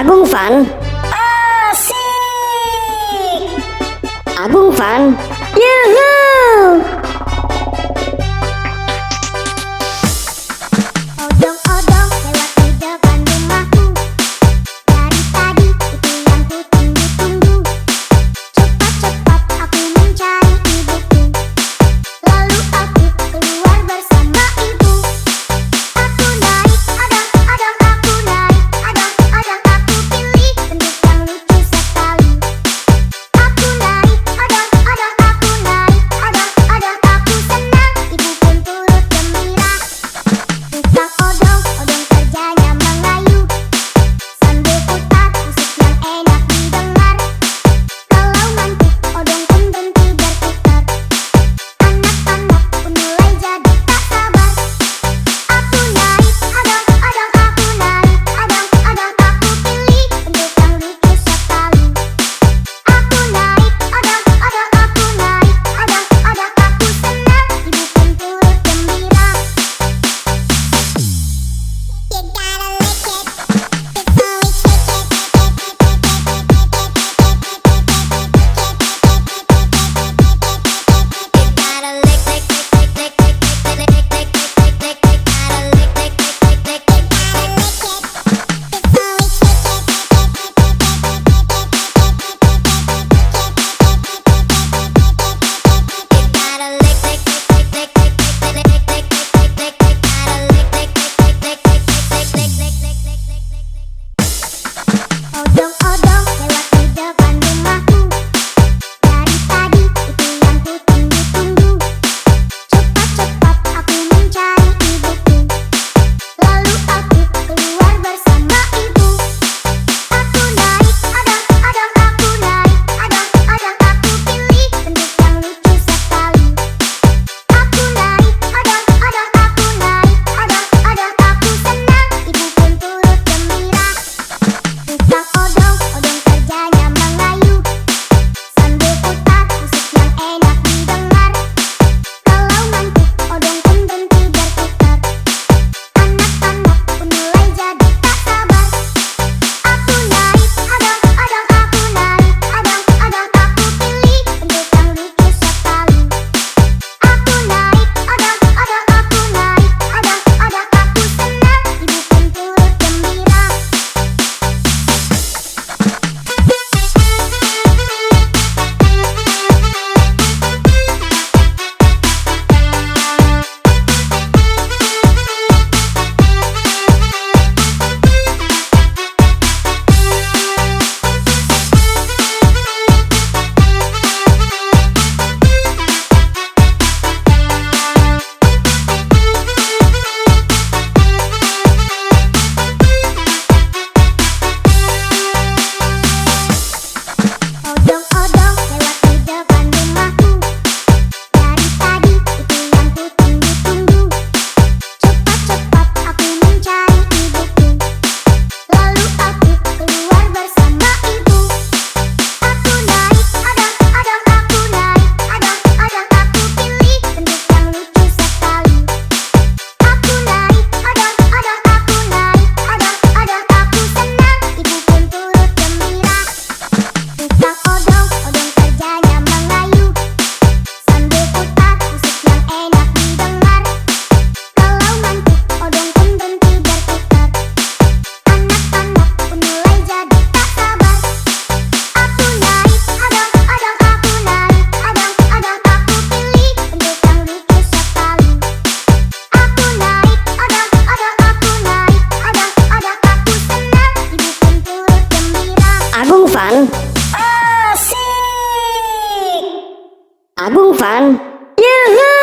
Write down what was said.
Agung Fan. Asik. Agung Fan. Yuhuu. Odong-odong lewat di depan rumahku. Dari tadi itu yang ku tunggu-tunggu. Cepat-cepat aku mencari ibuku. Lalu aku keluar bersama ibu. Aku naik, adang-adang aku naik, adang-adang aku pilih bentuk yang lucu sekali. Aku naik, adang-adang aku naik, adang-adang aku senang, ibu pun turut gembira. Tukang odong, odong kerjanya mengayuh sambil putar musik yang enak didengar. Kalau ngantuk, odong pun berhenti berputar. Anak-anak pun mulai jadi tak sabar. Aku naik, adang-adang aku naik, adang-adang aku pilih bentuk yang lucu sekali. Aku naik, adang-adang aku naik, adang-adang aku senang, ibu pun turut gembira. You gotta lick it before we kick it. You gotta lick, lick, lick, lick, lick, lick, lick, lick, lick, lick, lick, lick, lick, gotta lick, lick, lick, lick, lick, lick, gotta lick it before we kick it. You gotta lick, lick, lick, lick, lick, lick, lick, lick, lick, lick, lick, gotta lick, lick, lick, lick, lick, lick, lick, lick, lick, lick, lick, lick, lick, lick, lick, lick, lick, lick, lick, lick. Odong-odong lewat di depan rumahku. Dari tadi itu yang ku tunggu-tunggu. Cepat-cepat aku mencari ibuku. Lalu aku keluar bersama ibu. Aku naik, adang-adang aku naik, adang-adang aku pilih bentuk yang lucu sekali. Aku naik, adang-adang aku naik, adang-adang aku senang, ibu pun turut gembira. Tukang odong, odong kerjanya mengayuh sambil putar musik yang enak didengar. Kalau ngantuk, odong pun berhenti berputar. Anak-anak pun mulai jadi tak sabar. Aku naik, adang-adang aku naik, adang-adang aku pilih bentuk yang lucu sekali. Aku naik, adang-adang aku naik, adang-adang aku senang, ibu pun turut gembira. Odong-odong lewat di depan rumahku. Dari tadi itu yang ku tunggu-tunggu. Cepat-cepat aku mencari ibuku. Lalu aku keluar bersama ibu. Aku naik, adang-adang aku naik, adang-adang aku pilih bentuk yang lucu sekali. Aku naik, adang-adang aku naik, adang-adang aku senang, ibu pun turut gembira. Tukang odong, odong kerjanya mengayuh sambil putar musik yang enak didengar. Kalau ngantuk, odong pun berhenti berputar. Anak-anak pun mulai jadi tak sabar. Aku naik, adang-adang aku naik, adang-adang aku pilih bentuk yang lucu sekali. Aku naik, adang-adang aku naik, adang-adang aku senang, ibu pun turut gembira. Agung Fan. Asik. Agung Fan. Yuhuu.